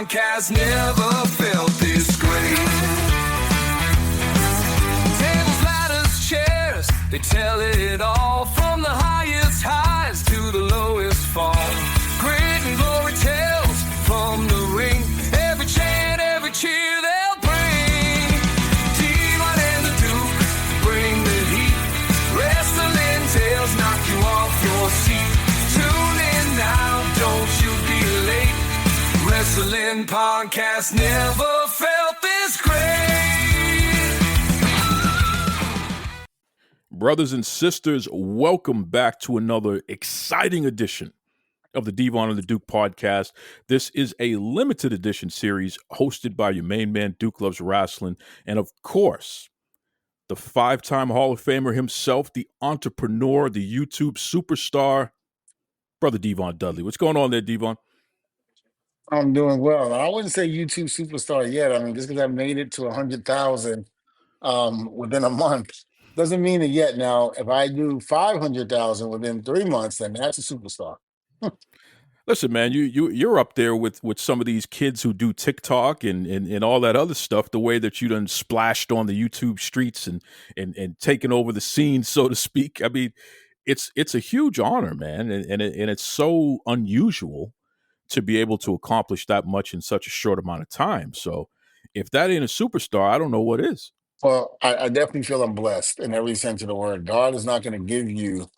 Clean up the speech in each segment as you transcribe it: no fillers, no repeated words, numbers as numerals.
podcast never felt this great. Tables, ladders, chairs, they tell it all, from the highest highs to the lowest fall. Great and glory tales from the ring, every chant, every cheer they'll bring. Devon and the Duke bring the heat, wrestling tales knock you off your seat. Tune in now, don't you be late. Wrestling podcast never felt this great. Brothers and sisters, welcome back to another exciting edition of the Devon The Duke podcast. This is a limited edition series hosted by your main man, Duke Loves Wrestling, and of course, the five-time Hall of Famer himself, the entrepreneur, the YouTube superstar, Brother Devon Dudley. What's going on there, Devon? I'm doing well. I wouldn't say YouTube superstar yet. I mean, just because I made it to 100,000 within a month doesn't mean it yet. Now, if I do 500,000 within 3 months, then that's a superstar. Listen, man, you're up there with some of these kids who do TikTok and all that other stuff, the way that you done splashed on the YouTube streets and taken over the scene, so to speak. I mean, it's a huge honor, man, and it's so unusual to be able to accomplish that much in such a short amount of time. So if that ain't a superstar, I don't know what is. Well, I definitely feel I'm blessed in every sense of the word. God is not going to give you,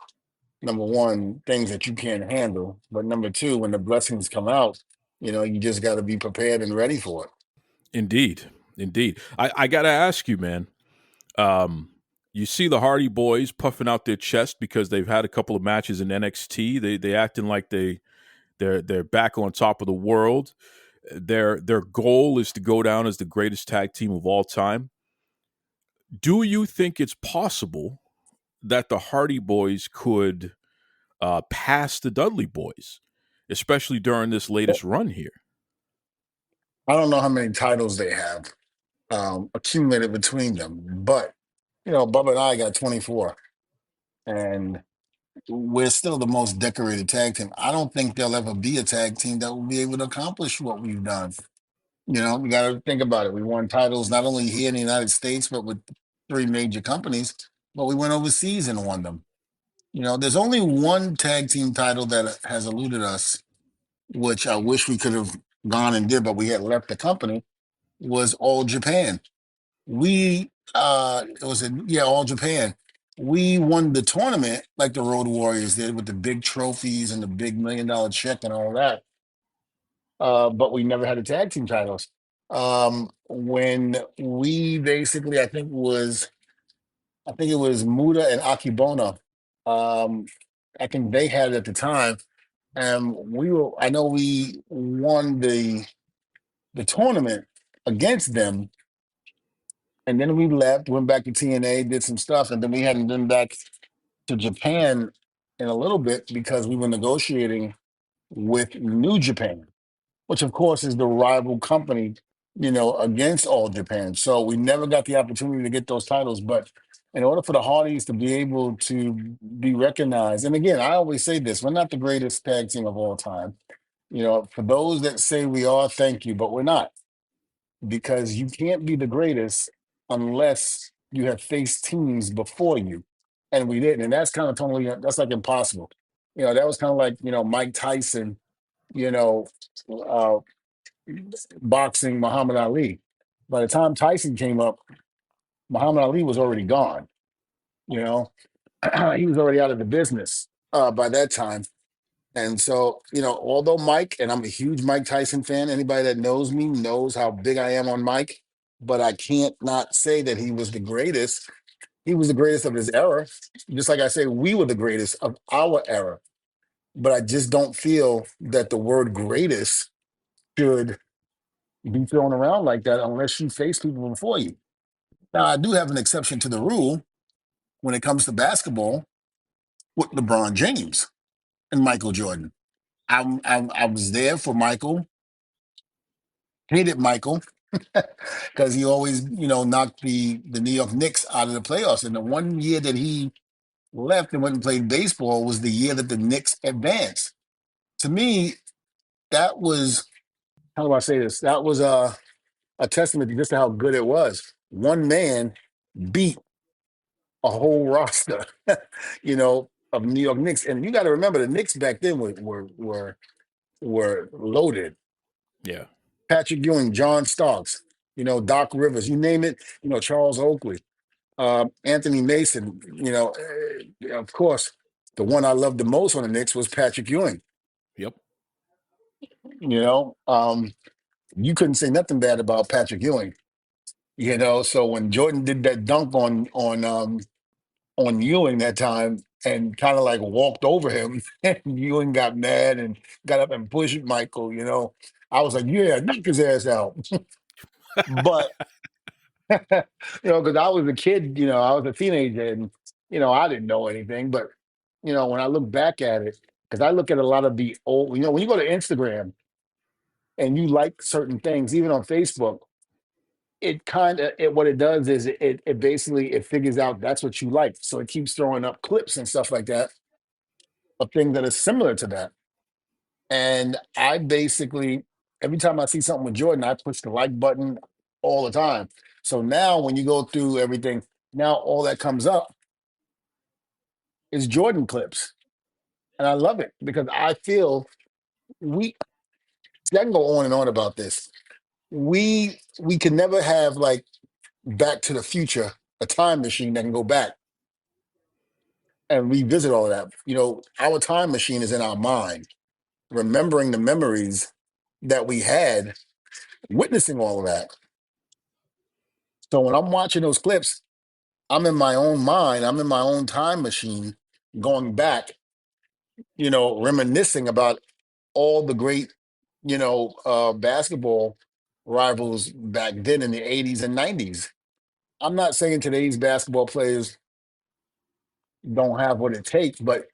number one, things that you can't handle. But number two, when the blessings come out, you just got to be prepared and ready for it. Indeed. I got to ask you, man, you see the Hardy Boys puffing out their chest because they've had a couple of matches in NXT. They acting like they're back on top of the world. Their goal is to go down as the greatest tag team of all time. Do you think it's possible that the Hardy Boys could pass the Dudley Boys, especially during this latest run here? I don't know how many titles they have accumulated between them, but Bubba and I got 24, and we're still the most decorated tag team. I don't think there'll ever be a tag team that will be able to accomplish what we've done. We got to think about it. We won titles not only here in the United States, but with 3 major companies, but we went overseas and won them. There's only one tag team title that has eluded us, which I wish we could have gone and did, but we had left the company, was All Japan. All Japan. We won the tournament like the Road Warriors did with the big trophies and the big $1 million check and all that. But we never had the tag team titles. When we basically, I think it was Muda and Akibona. I think they had it at the time. And I know we won the tournament against them. And then we left, went back to TNA, did some stuff, and then we hadn't been back to Japan in a little bit because we were negotiating with New Japan, which of course is the rival company, against All Japan. So we never got the opportunity to get those titles. But in order for the Hardys to be able to be recognized, and again, I always say this, we're not the greatest tag team of all time. For those that say we are, thank you, but we're not. Because you can't be the greatest unless you have faced teams before you. And we didn't. And that's kind of that's like impossible. That was kind of like, Mike Tyson, boxing Muhammad Ali. By the time Tyson came up, Muhammad Ali was already gone. He was already out of the business by that time. And so, although Mike, and I'm a huge Mike Tyson fan, anybody that knows me knows how big I am on Mike, but I can't not say that he was the greatest. He was the greatest of his era. Just like I say, we were the greatest of our era. But I just don't feel that the word greatest should be thrown around like that unless you face people before you. Now, I do have an exception to the rule when it comes to basketball with LeBron James and Michael Jordan. I was there for Michael, hated Michael because he always, knocked the New York Knicks out of the playoffs. And the one year that he left and went and played baseball was the year that the Knicks advanced. To me, that was how do I say this? That was a testament to just how good it was. One man beat a whole roster, of New York Knicks. And you got to remember the Knicks back then were loaded. Yeah. Patrick Ewing, John Starks, Doc Rivers, you name it, Charles Oakley, Anthony Mason, of course, the one I loved the most on the Knicks was Patrick Ewing. Yep. You couldn't say nothing bad about Patrick Ewing. So when Jordan did that dunk on Ewing that time and kind of like walked over him, and Ewing got mad and got up and pushed Michael. I was like, yeah, knock his ass out. But because I was a kid, I was a teenager, and I didn't know anything. But when I look back at it, because I look at a lot of the old, when you go to Instagram and you like certain things, even on Facebook, it kind of what it does is it basically it figures out that's what you like, so it keeps throwing up clips and stuff like that of things that are similar to that. And I basically every time I see something with Jordan, I push the like button all the time. So now when you go through everything, now all that comes up is Jordan clips, and I love it because I feel we. See, I can go on and on about this. We can never have like Back to the Future, a time machine that can go back and revisit all of that. Our time machine is in our mind, remembering the memories that we had witnessing all of that. So when I'm watching those clips, I'm in my own mind, I'm in my own time machine, going back, reminiscing about all the great, basketball rivals back then in the 80s and 90s. I'm not saying today's basketball players don't have what it takes, but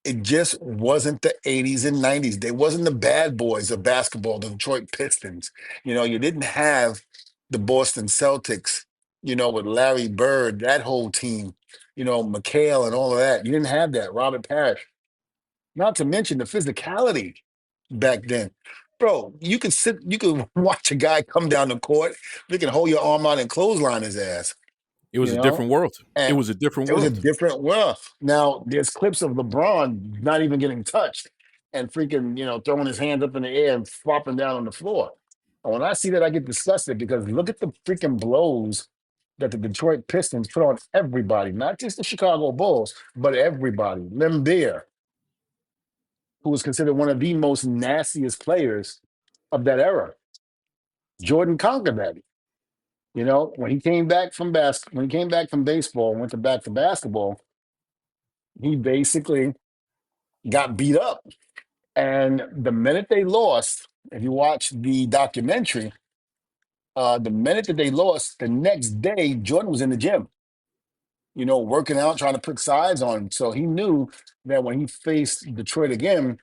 it just wasn't the 80s and 90s. They wasn't the bad boys of basketball, the Detroit Pistons. You didn't have the Boston Celtics, with Larry Bird, that whole team, McHale and all of that. You didn't have that, Robert Parrish. Not to mention the physicality back then. Bro, you could watch a guy come down the court, you can hold your arm out and clothesline his ass, It was you a know? different world. It And was a different it was a world. different world. Now there's clips of LeBron not even getting touched and freaking, throwing his hands up in the air and flopping down on the floor. And when I see that, I get disgusted because look at the freaking blows that the Detroit Pistons put on everybody, not just the Chicago Bulls, but everybody. Lim Bear, who was considered one of the most nastiest players of that era. Jordan conquered that. When he came back from when he came back from baseball and went back to basketball, he basically got beat up. And the minute they lost, if you watch the documentary, the minute that they lost, the next day, Jordan was in the gym, working out, trying to put size on him. So he knew that when he faced Detroit again, it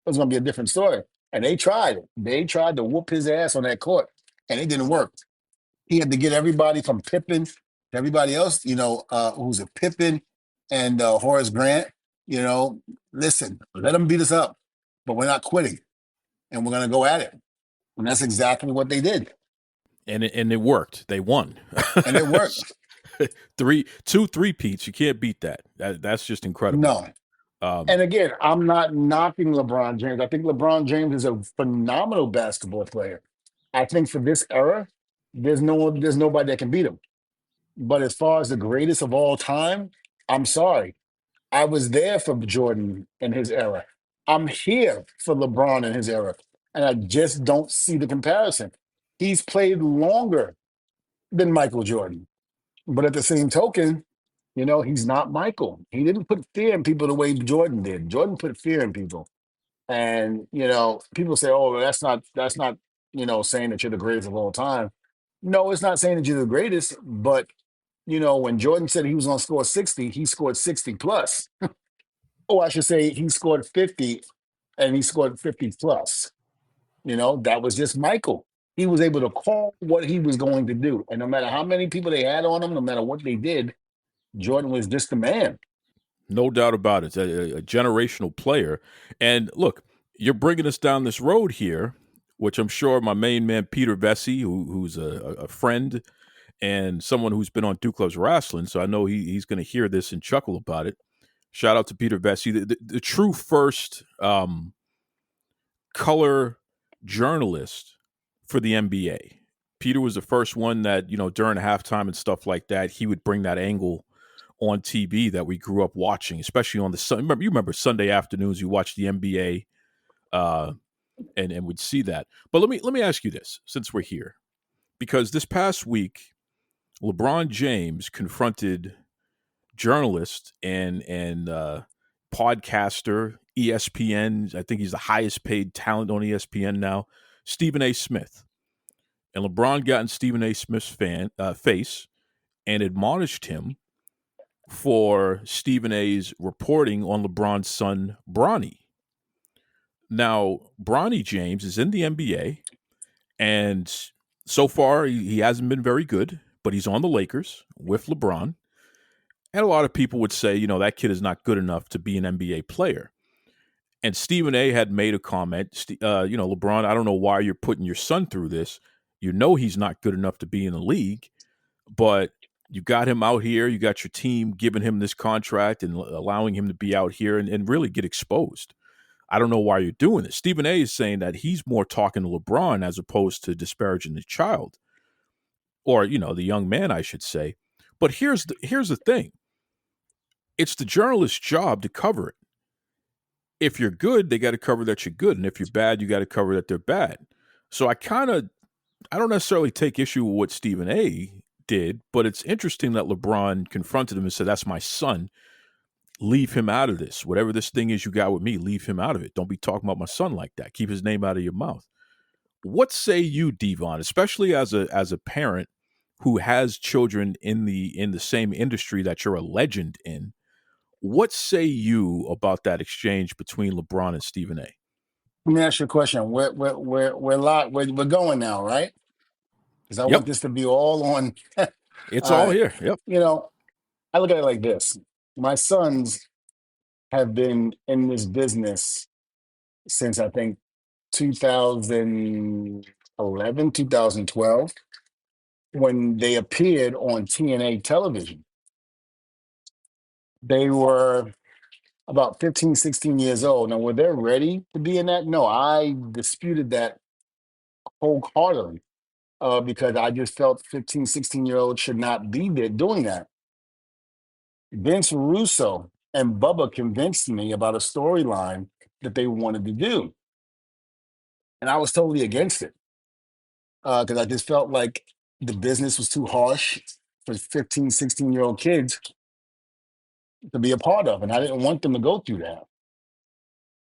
was going to be a different story. And they tried it. They tried to whoop his ass on that court, and it didn't work. He had to get everybody from Pippen to everybody else, who's a Pippen and Horace Grant, listen, let them beat us up, but we're not quitting, and we're going to go at it. And that's exactly what they did. And it worked. They won. And it worked. Two three-peats. You can't beat that. That's just incredible. No. And again, I'm not knocking LeBron James. I think LeBron James is a phenomenal basketball player. I think for this era, there's nobody that can beat him. But as far as the greatest of all time, I'm sorry. I was there for Jordan in his era. I'm here for LeBron in his era. And I just don't see the comparison. He's played longer than Michael Jordan. But at the same token, he's not Michael. He didn't put fear in people the way Jordan did. Jordan put fear in people. And, people say, oh, that's not, saying that you're the greatest of all time. No, it's not saying that you're the greatest, but when Jordan said he was going to score 60, he scored 60 plus. Oh, I should say he scored 50 and he scored 50 plus. That was just Michael. He was able to call what he was going to do. And no matter how many people they had on him, no matter what they did, Jordan was just the man. No doubt about it. A generational player. And look, you're bringing us down this road here which I'm sure my main man Peter Vesey, who's a friend and someone who's been on Duke Loves Wrestling, so I know he's going to hear this and chuckle about it. Shout out to Peter Vesey, the true first color journalist for the NBA. Peter was the first one that, during halftime and stuff like that, he would bring that angle on TV that we grew up watching, especially on the Sun. You remember Sunday afternoons, you watch the NBA, and would see that. But let me ask you this, since we're here, because this past week, LeBron James confronted journalist and podcaster, ESPN. I think he's the highest paid talent on ESPN now, Stephen A. Smith. And LeBron got in Stephen A. Smith's face and admonished him for Stephen A.'s reporting on LeBron's son, Bronny. Now, Bronny James is in the NBA, and so far he hasn't been very good, but he's on the Lakers with LeBron. And a lot of people would say, that kid is not good enough to be an NBA player. And Stephen A. had made a comment, LeBron, I don't know why you're putting your son through this. He's not good enough to be in the league, but you got him out here. You got your team giving him this contract and allowing him to be out here and really get exposed. I don't know why you're doing this. Stephen A. is saying that he's more talking to LeBron as opposed to disparaging the child or, the young man, I should say. But here's the thing. It's the journalist's job to cover it. If you're good, they got to cover that you're good. And if you're bad, you got to cover that they're bad. So I don't necessarily take issue with what Stephen A. did, but it's interesting that LeBron confronted him and said, that's my son. Leave him out of this. Whatever this thing is you got with me, leave him out of it. Don't be talking about my son like that. Keep his name out of your mouth. What say you, Devon, especially as a parent who has children in the same industry that you're a legend in? What say you about that exchange between LeBron and Stephen A? Let me ask you a question. We're going now, right? Because I want Yep, this to be all on. it's all uh, here. Yep. you know, I look at it like this. My sons have been in this business since I think 2011, 2012, when they appeared on TNA television. They were about 15, 16 years old. Now, were they ready to be in that? No, I disputed that wholeheartedly because I just felt 15, 16-year-olds should not be there doing that. Vince Russo and Bubba convinced me about a storyline that they wanted to do. And I was totally against it because I just felt like the business was too harsh for 15, 16-year-old kids to be a part of. And I didn't want them to go through that.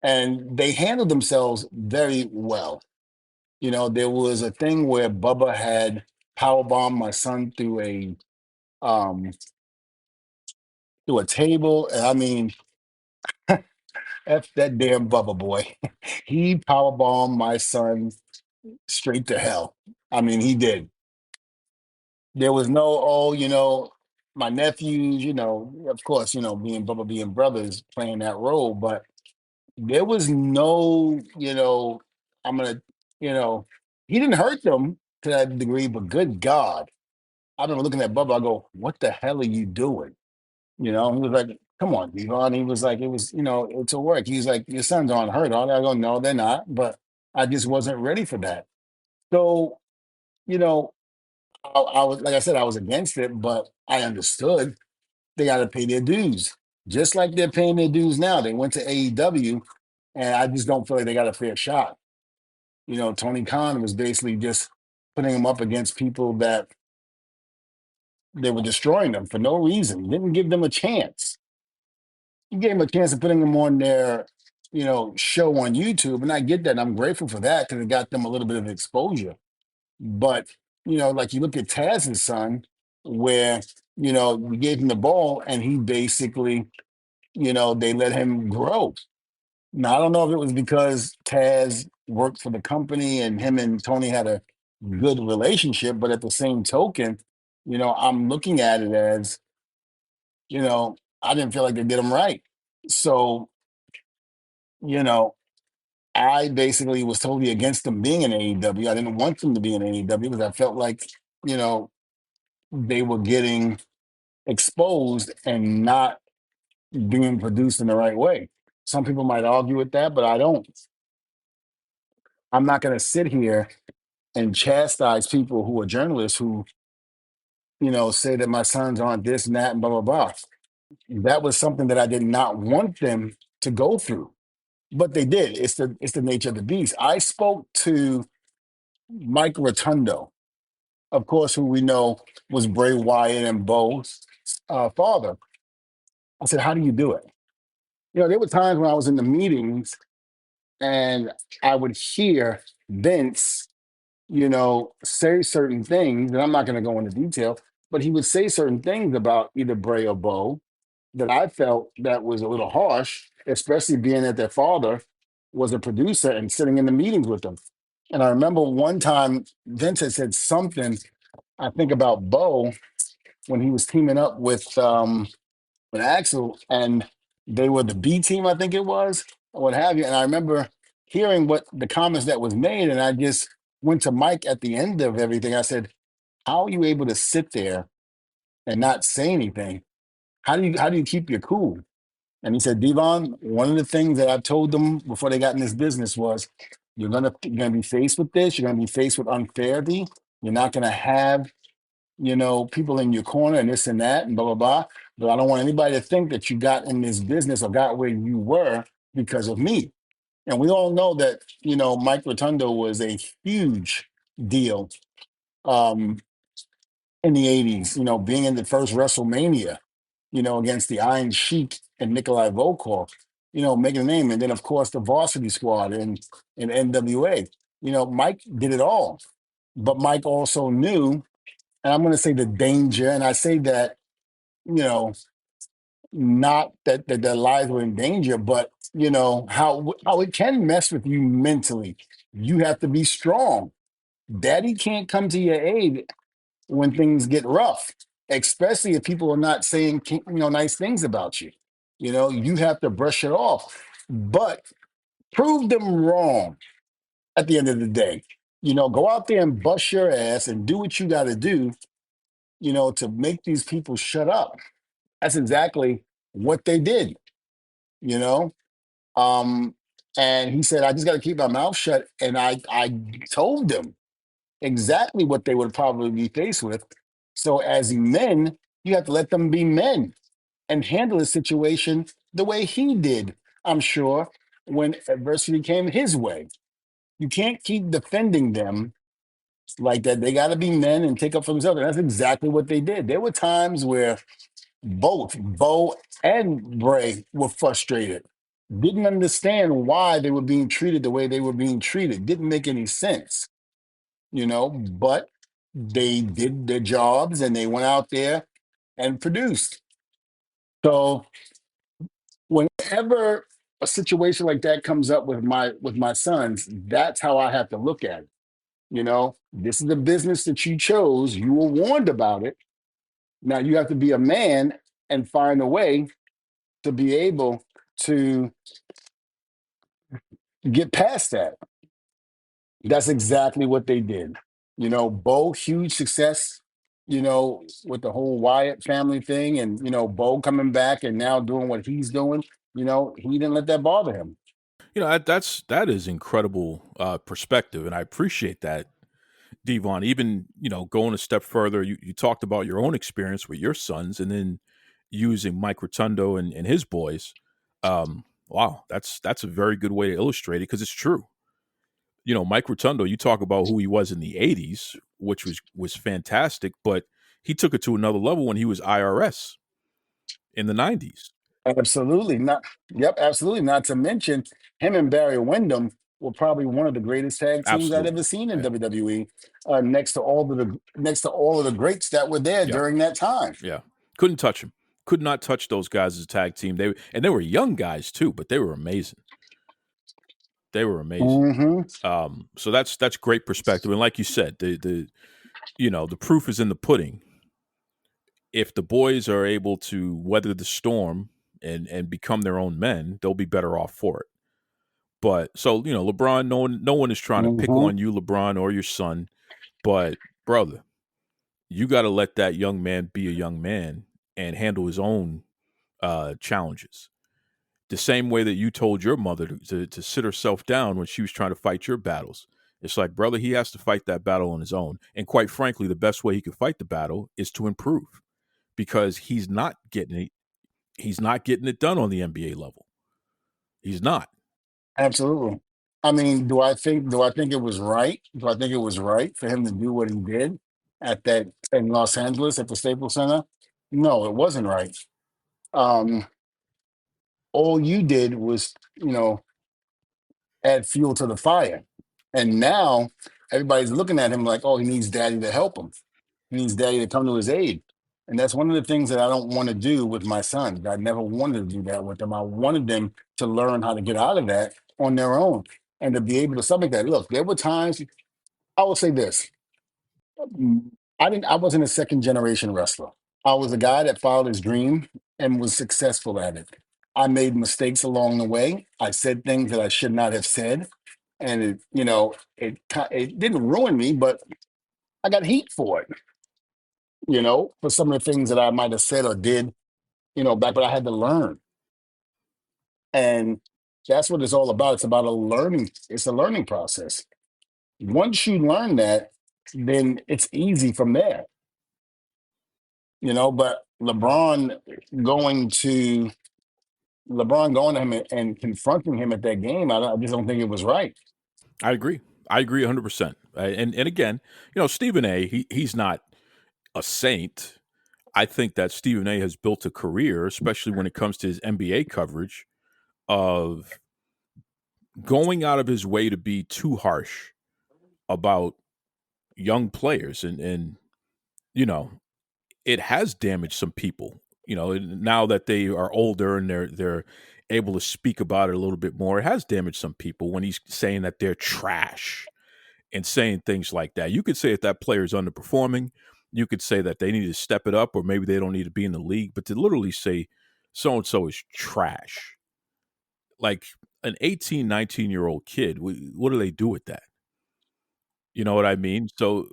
And they handled themselves very well. There was a thing where Bubba had powerbombed my son um through a table. And I mean, F that damn Bubba boy. He powerbombed my son straight to hell. I mean, he did. There was no, my nephews, of course, being Bubba being brothers playing that role, but there was no, I'm gonna, you know, he didn't hurt them to that degree, but good God. I remember looking at Bubba, I go, what the hell are you doing? He was like, come on, Devon. He was like, it's a work. He's like, your sons aren't hurt, are they? I go, no, they're not. But I just wasn't ready for that. So, you know, I was, like I said, I was against it, but I understood they got to pay their dues. Just like they're paying their dues now. They went to AEW, and I just don't feel like they got a fair shot. Tony Khan was basically just putting them up against people that they were destroying them for no reason. Didn't give them a chance. He gave them a chance of putting them on their, show on YouTube, and I get that. And I'm grateful for that because it got them a little bit of exposure. But like you look at Taz's son, where we gave him the ball, and he basically, they let him grow. Now I don't know if it was because Taz worked for the company and him and Tony had a good relationship, but at the same token, I'm looking at it as, I didn't feel like they did him right. So, you know, I basically was totally against them being in AEW. I didn't want them to be in AEW because I felt like, you know, they were getting exposed and not being produced in the right way. Some people might argue with that, but I don't. I'm not going to sit here and chastise people who are journalists who, say that my sons aren't this and that and blah, blah, blah. That was something that I did not want them to go through, but they did. It's the nature of the beast. I spoke to Mike Rotundo, of course, who we know was Bray Wyatt and Bo's father. I said, "How do you do it?" There were times when I was in the meetings and I would hear Vince, say certain things, and I'm not going to go into detail, but he would say certain things about either Bray or Bo that I felt that was a little harsh, especially being that their father was a producer and sitting in the meetings with them. And I remember one time Vince had said something, I think about Bo when he was teaming up with Axel, and they were the B team, I think it was, or what have you. And I remember hearing what the comments that was made, and I just went to Mike at the end of everything. I said, "How are you able to sit there and not say anything? How do you keep your cool?" And he said, "Devon, one of the things that I told them before they got in this business was, you're gonna be faced with this. You're gonna be faced with unfairly. You're not gonna have people in your corner and this and that and blah, blah, blah. But I don't want anybody to think that you got in this business or got where you were because of me." And we all know that, Mike Rotundo was a huge deal um, in the 80s, being in the first WrestleMania, against the Iron Sheik and Nikolai Volkov, making a name. And then, of course, the Varsity Squad in NWA. Mike did it all. But Mike also knew, and I'm going to say the danger, and I say that, you know, not that their lives were in danger, but how it can mess with you mentally. You have to be strong. Daddy can't come to your aid when things get rough, especially if people are not saying nice things about you. You have to brush it off, but prove them wrong at the end of the day. Go out there and bust your ass and do what you got to do, to make these people shut up. That's exactly what they did, you know. Um, and he said, "I just got to keep my mouth shut." And I told them exactly what they would probably be faced with. So as men, you have to let them be men and handle the situation the way he did, I'm sure, when adversity came his way. You can't keep defending them like that. They got to be men and take up for themselves. And that's exactly what they did. There were times where both Bo and Bray were frustrated, didn't understand why they were being treated the way they were being treated, didn't make any sense, but they did their jobs and they went out there and produced. So whenever a situation like that comes up with my sons, that's how I have to look at it. This is the business that you chose. You were warned about it. Now you have to be a man and find a way to be able to get past that. That's exactly what they did. Bo, huge success, with the whole Wyatt family thing, and Bo coming back and now doing what he's doing. He didn't let that bother him. That is incredible perspective, and I appreciate that, Devon. Even going a step further, you talked about your own experience with your sons, and then using Mike Rotundo and his boys. Wow, that's a very good way to illustrate it because it's true. Mike Rotundo, you talk about who he was in the '80s, which was fantastic, but he took it to another level when he was IRS in the '90s. Absolutely not. Yep, absolutely. Not to mention him and Barry Windham were probably one of the greatest tag teams I'd ever Absolutely, seen in yeah, WWE. Next to all of the greats that were there yeah, during that time. yeah. Couldn't touch him. Could not touch those guys as a tag team. They were young guys too, but they were amazing. They were amazing. Hmm. So that's great perspective. And like you said, the proof is in the pudding. If the boys are able to weather the storm and become their own men, they'll be better off for it. But so LeBron, no one is trying to pick Hmm. on you, LeBron, or your son. But brother, you got to let that young man be a young man and handle his own challenges. The same way that you told your mother to sit herself down when she was trying to fight your battles. It's like, brother, he has to fight that battle on his own. And quite frankly, the best way he could fight the battle is to improve because he's not getting it done on the NBA level. He's not. Absolutely. I mean, do I think it was right? Do I think it was right for him to do what he did at that in Los Angeles at the Staples Center? No, it wasn't right. Um, all you did was, add fuel to the fire. And now everybody's looking at him like, oh, he needs daddy to help him. He needs daddy to come to his aid. And that's one of the things that I don't want to do with my sons. I never wanted to do that with them. I wanted them to learn how to get out of that on their own and to be able to something that. Look, there were times I will say this. I wasn't a second generation wrestler. I was a guy that followed his dream and was successful at it. I made mistakes along the way. I said things that I should not have said, and it didn't ruin me, but I got heat for it. For some of the things that I might have said or did, back when I had to learn, and that's what it's all about. It's about a learning. It's a learning process. Once you learn that, then it's easy from there. But going to going to him and confronting him at that game, I just don't think it was right. I agree. I agree 100%. And again, Stephen A. He's not a saint. I think that Stephen A. has built a career, especially when it comes to his NBA coverage, of going out of his way to be too harsh about young players, and you know it has damaged some people. Now that they are older and they're able to speak about it a little bit more, it has damaged some people when he's saying that they're trash and saying things like that. You could say if that player is underperforming, you could say that they need to step it up, or maybe they don't need to be in the league. But to literally say so and so is trash, like an 18, 19-year-old kid, what do they do with that? You know what I mean? So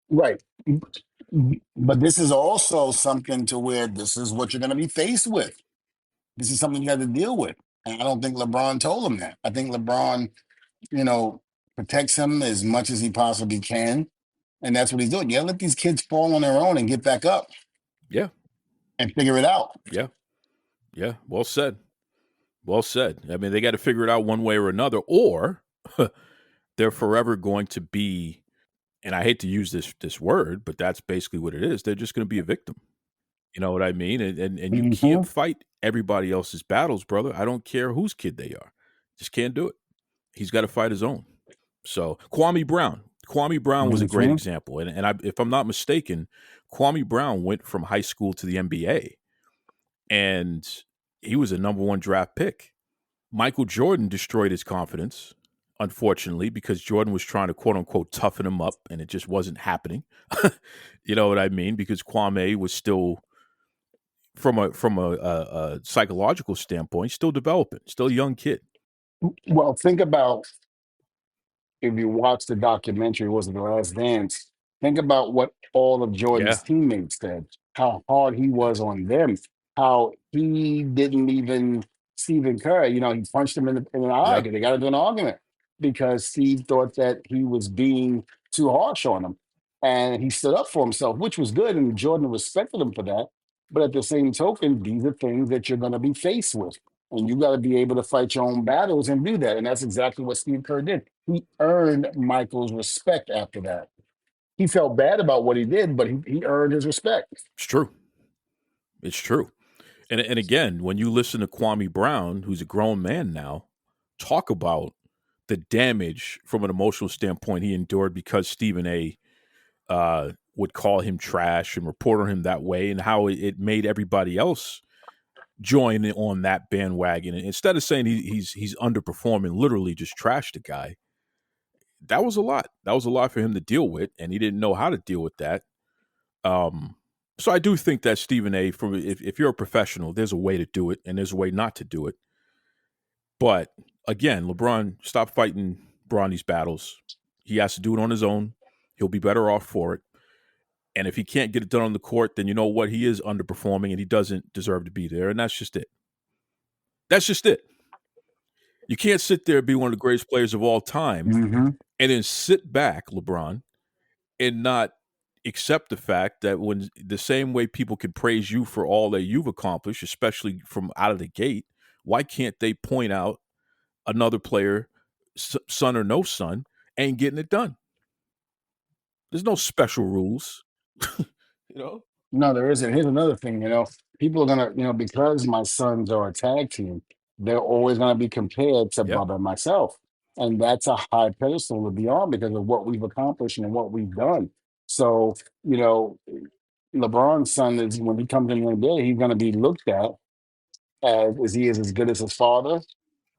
Right. But this is also something to where this is what you're going to be faced with. This is something you have to deal with. And I don't think LeBron told him that. I think LeBron, you know, protects him as much as he possibly can. And that's what he's doing. You gotta let these kids fall on their own and get back up yeah, and figure it out. yeah, yeah. Well said. Well said. I mean, they got to figure it out one way or another, or they're forever going to be. And I hate to use this word, but that's basically what it is. They're just going to be a victim. You know what I mean? And you Hmm. can't fight everybody else's battles, brother. I don't care whose kid they are. Just can't do it. He's got to fight his own. So Kwame Brown was a great Hmm. example. If I'm not mistaken, Kwame Brown went from high school to the NBA, and he was a number one draft pick. Michael Jordan destroyed his confidence, unfortunately, because Jordan was trying to quote unquote toughen him up, and it just wasn't happening. You know what I mean? Because Kwame was still, from a psychological standpoint, still developing, still a young kid. Well, think about if you watch the documentary, was it The Last Dance? Think about what all of Yeah, Jordan's teammates said, how hard he was on them, how he didn't even Stephen Curry, he punched him in the eye yeah, because they got into an argument because Steve thought that he was being too harsh on him. And he stood up for himself, which was good, and Jordan respected him for that. But at the same token, these are things that you're going to be faced with. And you got to be able to fight your own battles and do that. And that's exactly what Steve Kerr did. He earned Michael's respect after that. He felt bad about what he did, but he earned his respect. it's true. It's true. And again, when you listen to Kwame Brown, who's a grown man now, talk about the damage from an emotional standpoint he endured because Stephen A. Would call him trash and report on him that way, and how it made everybody else join in on that bandwagon. And instead of saying he's underperforming, literally just trash the guy. That was a lot. That was a lot for him to deal with, and he didn't know how to deal with that. Um, so I do think that Stephen A. From if you're a professional, there's a way to do it, and there's a way not to do it. But Again, LeBron, stop fighting Bron these battles. He has to do it on his own. He'll be better off for it. And if he can't get it done on the court, then you know what? He is underperforming and he doesn't deserve to be there. And that's just it. That's just it. You can't sit there and be one of the greatest players of all time Mm-hmm. and then sit back, LeBron, and not accept the fact that when the same way people can praise you for all that you've accomplished, especially from out of the gate, why can't they point out another player, son or no son, ain't getting it done? There's no special rules, you know? No, there isn't. Here's another thing, people are gonna, because my sons are a tag team, they're always gonna be compared to Yeah. Bubba and myself. And that's a high pedestal to be on because of what we've accomplished and what we've done. So, LeBron's son is when he comes in one day, he's gonna be looked at as is he is as good as his father?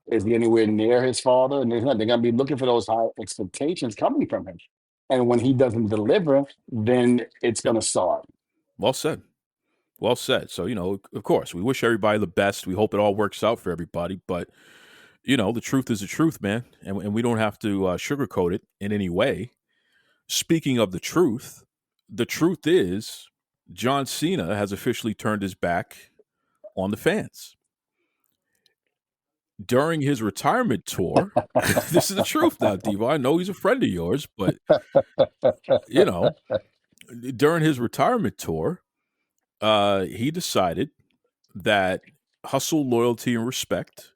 Is he anywhere near his father? And they're gonna be looking for those high expectations coming from him. And when he doesn't deliver, then it's Yep. gonna start. Well said. Well said. So, of course, we wish everybody the best. We hope it all works out for everybody. But, the truth is the truth, man. And we don't have to sugarcoat it in any way. Speaking of the truth is John Cena has officially turned his back on the fans. During his retirement tour, this is the truth now, Diva. I know he's a friend of yours, but, you know, during his retirement tour, he decided that hustle, loyalty, and respect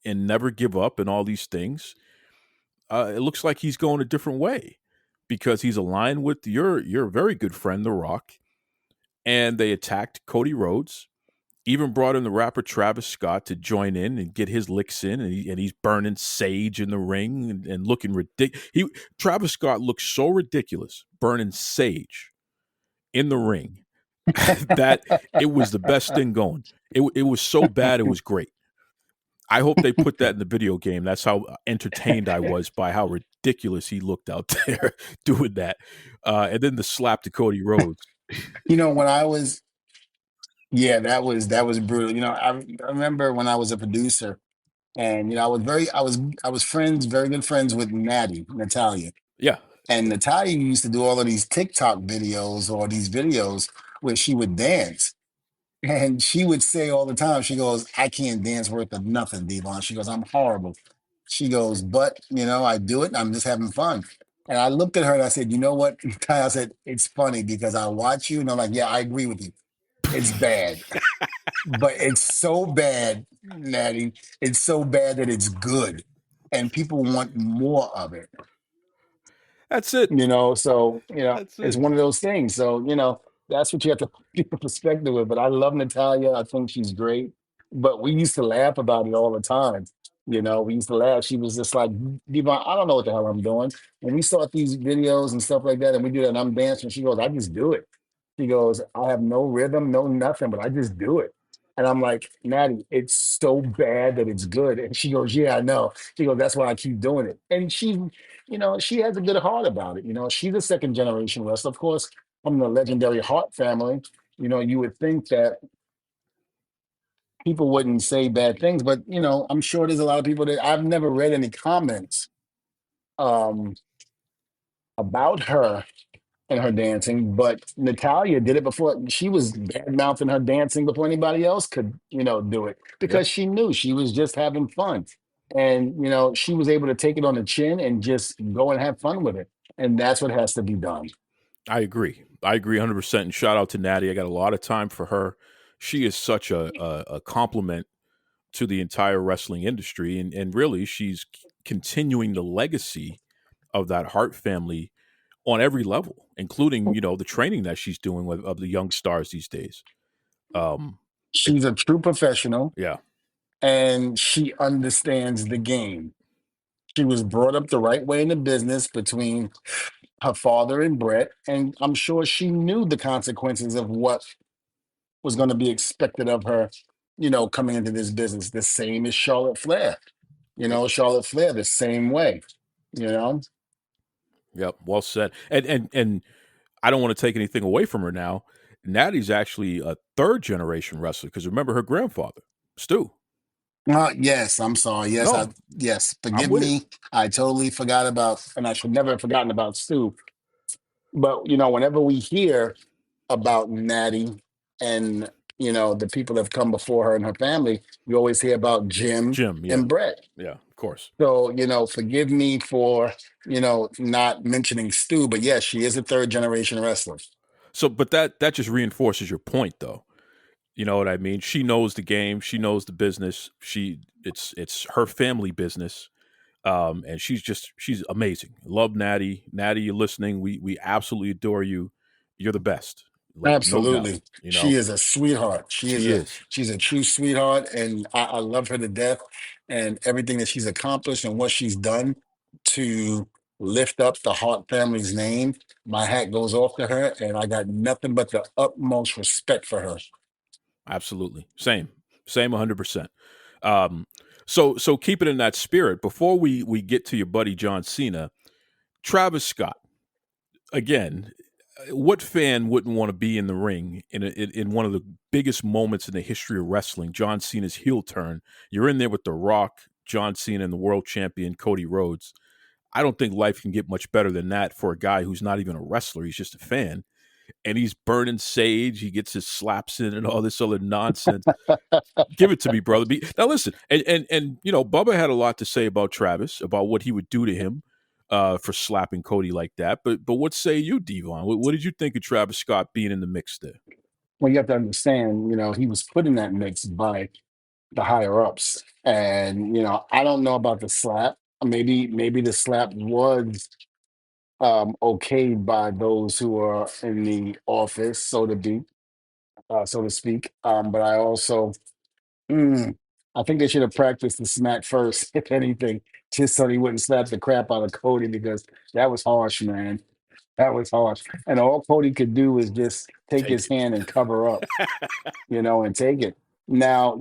and never give up and all these things, it looks like he's going a different way because he's aligned with your very good friend, The Rock, and they attacked Cody Rhodes. Even brought in the rapper Travis Scott to join in and get his licks in, and he's burning sage in the ring and looking ridiculous. Travis Scott looks so ridiculous burning sage in the ring that it was the best thing going. It was so bad it was great. I hope they put that in the video game. That's how entertained I was by how ridiculous he looked out there doing that. And then the slap to Cody Rhodes. When I was yeah, that was brutal. I remember when I was a producer and I was friends, very good friends with Natalia. Yeah. And Natalia used to do all of these TikTok videos or these videos where she would dance. And she would say all the time, she goes, I can't dance worth of nothing, Devon. She goes, I'm horrible. She goes, but I do it and I'm just having fun. And I looked at her and I said, you know what? I said, it's funny because I watch you and I'm like, yeah, I agree with you. It's bad. But it's so bad, Natty. It's so bad that it's good. And people want more of it. That's it. So That's it's it. one of those things. So that's what you have to keep a perspective with. But I love Natalia. I think she's great. But we used to laugh about it all the time. We used to laugh. She was just like, Devon, I don't know what the hell I'm doing. When we start these videos and stuff like that, and we do that, and I'm dancing, she goes, I just do it. She goes, I have no rhythm, no nothing, but I just do it. And I'm like, Natty, it's so bad that it's good. And she goes, yeah, I know. She goes, that's why I keep doing it. And she has a good heart about it. She's a second generation wrestler. Of course, from the legendary Hart family, you would think that people wouldn't say bad things, but I'm sure there's a lot of people that I've never read any comments um about her and her dancing, but Natalia did it before. She was bad mouthing her dancing before anybody else could, do it Yeah, because she knew she was just having fun. And, she was able to take it on the chin and just go and have fun with it. And that's what has to be done. I agree. I agree 100%. And shout out to Natty. I got a lot of time for her. She is such a compliment to the entire wrestling industry. And really, she's continuing the legacy of that Hart family on every level, including, the training that she's doing with of the young stars these days. It, She's a true professional yeah. and she understands the game. She was brought up the right way in the business between her father and Brett. And I'm sure she knew the consequences of what was going to be expected of her, coming into this business. The same as Charlotte Flair. Yep. Charlotte Flair, the same way, you know. Yep. Well said. And I don't want to take anything away from her now. Natty's actually a third generation wrestler because remember her grandfather, Stu. Yes, I'm sorry. No, Yes, I'm forgive with it. me. I totally forgot about, and I should never have forgotten about Stu. But whenever we hear about Nattie and the people that have come before her and her family, you always hear about Jim Jim, yeah. and Brett. Yeah, of course. So, forgive me for, not mentioning Stu, but yes, she is a third generation wrestler. So, but that just reinforces your point, though. You know what I mean? She knows the game. She knows the business. It's her family business, and she's amazing. Love Nattie. Nattie, you're listening. We absolutely adore you. You're the best, like no doubt. Absolutely. You She know, is a sweetheart. she is She's a true sweetheart, and I love her to death, and everything that she's accomplished and what she's done to lift up the Hart family's name. My hat goes off to her, and I got nothing but the utmost respect for her. absolutely same 100%. Um, so keep it in that spirit. Before we get to your buddy John Cena, Travis Scott again. What fan wouldn't want to be in the ring in one of the biggest moments in the history of wrestling? John Cena's heel turn. You're in there with The Rock, John Cena, and the world champion Cody Rhodes. I don't think life can get much better than that for a guy who's not even a wrestler. He's just a fan. And he's burning sage. He gets his slaps in and all this other nonsense. Give it to me, brother. Now listen, and Bubba had a lot to say about Travis, about what he would do to him for slapping Cody like that. But what say you, Devon? What did you think of Travis Scott being in the mix there? Well, you have to understand, he was put in that mix by the higher ups, and I don't know about the slap. Maybe the slap was okayed by those who are in the office, so to speak. But I also, mm, I think they should have practiced the smack first, if anything, just so he wouldn't slap the crap out of Cody, because that was harsh, man. That was harsh. And all Cody could do was just take Take his it. hand and cover up, and take it. Now,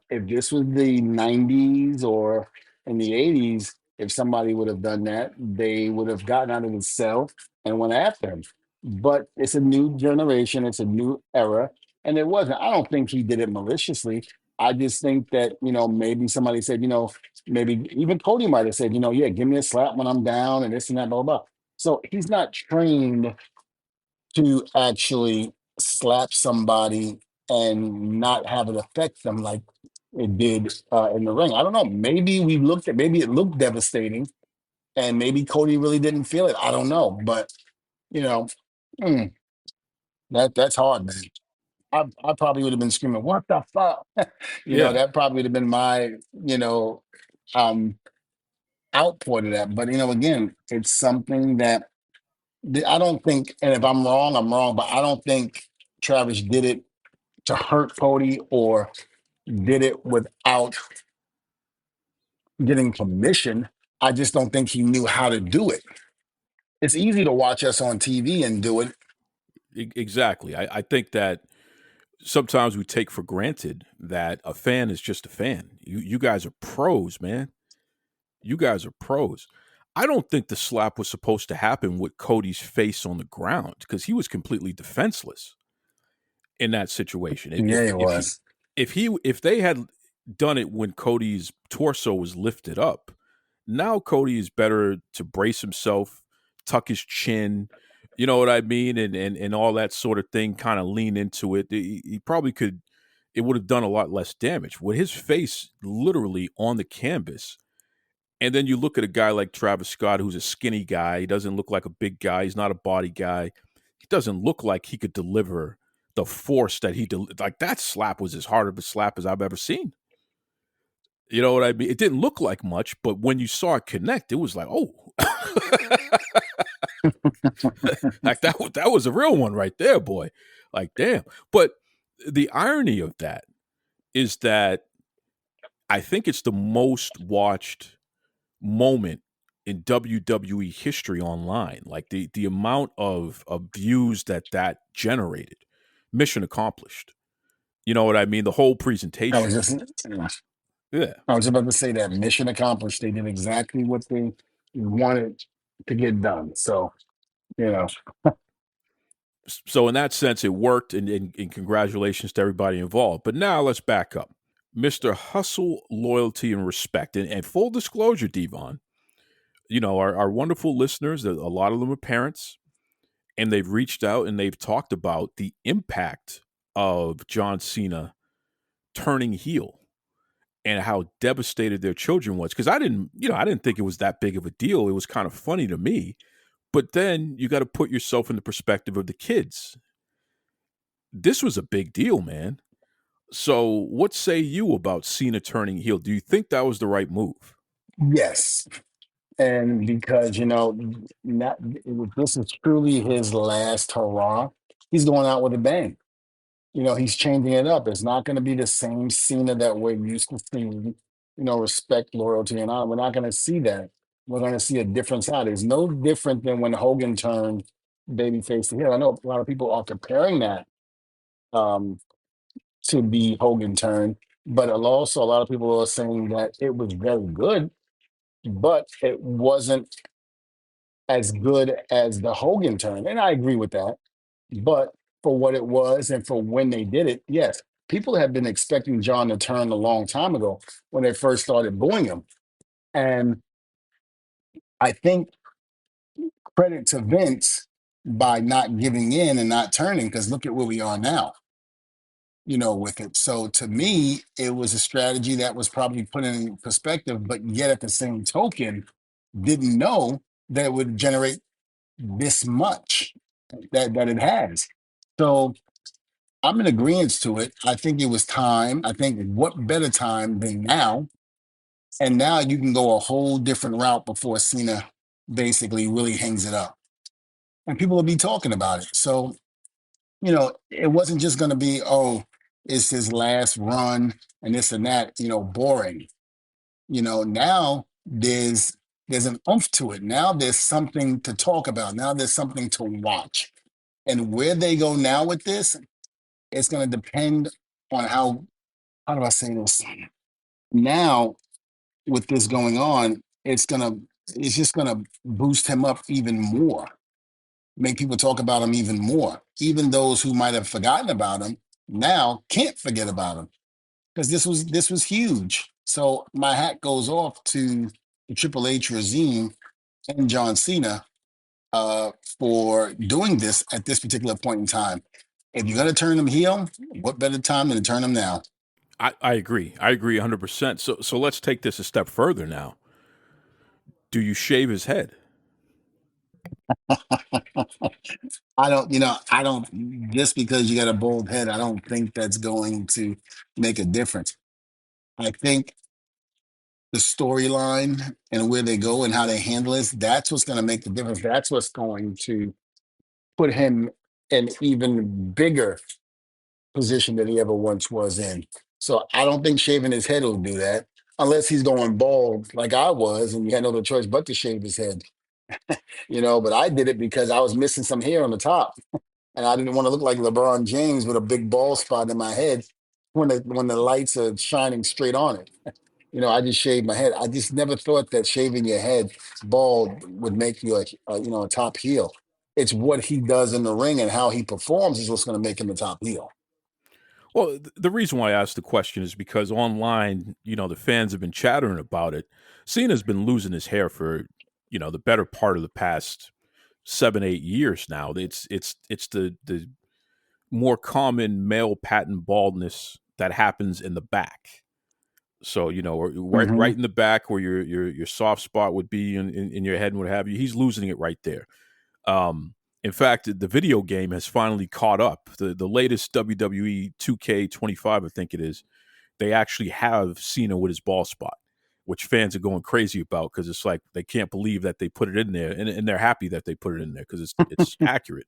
if this was the 90s or in the 80s, if somebody would have done that, they would have gotten out of his cell and went after him. But it's a new generation, it's a new era, and it wasn't. I don't think he did it maliciously. I just think that, maybe somebody said, maybe even Cody might have said, yeah, give me a slap when I'm down and this and that, blah, blah, blah. So he's not trained to actually slap somebody and not have it affect them like it did in the ring. I don't know. Maybe it looked devastating, and maybe Cody really didn't feel it. I don't know, but you know, mm, that's hard, man. I probably would have been screaming, "What the fuck?" Yeah, That probably would have been my um, output of that. But again, it's something that I don't think, and if I'm wrong, I'm wrong, but I don't think Travis did it to hurt Cody or did it without getting permission. I just don't think he knew how to do it. It's easy to watch us on TV and do it. exactly. I think that sometimes we take for granted that a fan is just a fan. You guys are pros, man. You guys are pros. I don't think the slap was supposed to happen with Cody's face on the ground because he was completely defenseless in that situation. Yeah, it was. If they had done it when Cody's torso was lifted up, now Cody is better to brace himself, tuck his chin, you know what I mean, and all that sort of thing, kind of lean into it. He probably could. It would have done a lot less damage with his face literally on the canvas. And then you look at a guy like Travis Scott, who's a skinny guy. He doesn't look like a big guy. He's not a body guy. He doesn't look like he could deliver the force that like that slap was as hard of a slap as I've ever seen. You know what I mean? It didn't look like much, but when you saw it connect, it was like, oh, like that was a real one right there, boy. Like, damn. But the irony of that is that I think it's the most watched moment in WWE history online. Like the amount of views that generated, mission accomplished. You know what I mean? The whole I was presentation. just, Yeah. I was about to say that mission accomplished. They did exactly what they wanted to get done. So, you know, So in that sense, it worked, and congratulations to everybody involved. But now let's back up. Mr. Hustle, Loyalty, and Respect. And full disclosure, Devon, our wonderful listeners, a lot of them are parents, and they've reached out and they've talked about the impact of John Cena turning heel and how devastated their children was. Because I didn't think it was that big of a deal. It was kind of funny to me. But then you got to put yourself in the perspective of the kids. This was a big deal, man. So, what say you about Cena turning heel? Do you think that was the right move? Yes. And because, not, this is truly his last hurrah, he's going out with a bang. He's changing it up. It's not going to be the same Cena that we're used to seeing, respect, loyalty, and honor. We're not going to see that. We're going to see a different side. It's no different than when Hogan turned babyface to heel. I know a lot of people are comparing that um, to be Hogan turn, but also a lot of people are saying that it was very good, but it wasn't as good as the Hogan turn. And I agree with that. But for what it was and for when they did it, yes, people have been expecting John to turn a long time ago when they first started booing him. And I think credit to Vince by not giving in and not turning, because look at where we are now, with it. So to me, it was a strategy that was probably put in perspective, but yet at the same token, didn't know that it would generate this much that it has. So I'm in agreement to it. I think it was time. I think what better time than now? And now you can go a whole different route before Cena basically really hangs it up. And people will be talking about it. So, it wasn't just going to be, oh, it's his last run and this and that, boring. Now there's an oomph to it. Now there's something to talk about. Now there's something to watch. And where they go now with this, it's going to depend on how do I say this? Now, with this going on, it's just gonna boost him up even more, make people talk about him even more. Even those who might have forgotten about him now can't forget about him because this was huge. So my hat goes off to the Triple H regime and John Cena for doing this at this particular point in time. If you're gonna turn him heel, what better time than to turn him now? I agree. I agree 100%. So let's take this a step further now. Do you shave his head? I don't, just because you got a bald head, I don't think that's going to make a difference. I think the storyline and where they go and how they handle this, that's what's going to make the difference. That's what's going to put him in even bigger position than he ever once was in. So I don't think shaving his head will do that unless he's going bald like I was and you had no other choice but to shave his head. But I did it because I was missing some hair on the top. And I didn't want to look like LeBron James with a big bald spot in my head when the lights are shining straight on it. I just shaved my head. I just never thought that shaving your head bald would make you a top heel. It's what he does in the ring and how he performs is what's going to make him a top heel. Well, the reason why I asked the question is because online, the fans have been chattering about it. Cena's been losing his hair for, the better part of the past 7-8 years now. It's the more common male pattern baldness that happens in the back. So right Hmm. in the back where your soft spot would be in your head and what have you. He's losing it right there. In fact, the video game has finally caught up. The latest WWE 2K25, I think it is, they actually have Cena with his ball spot, which fans are going crazy about because it's like they can't believe that they put it in there, and they're happy that they put it in there because it's accurate.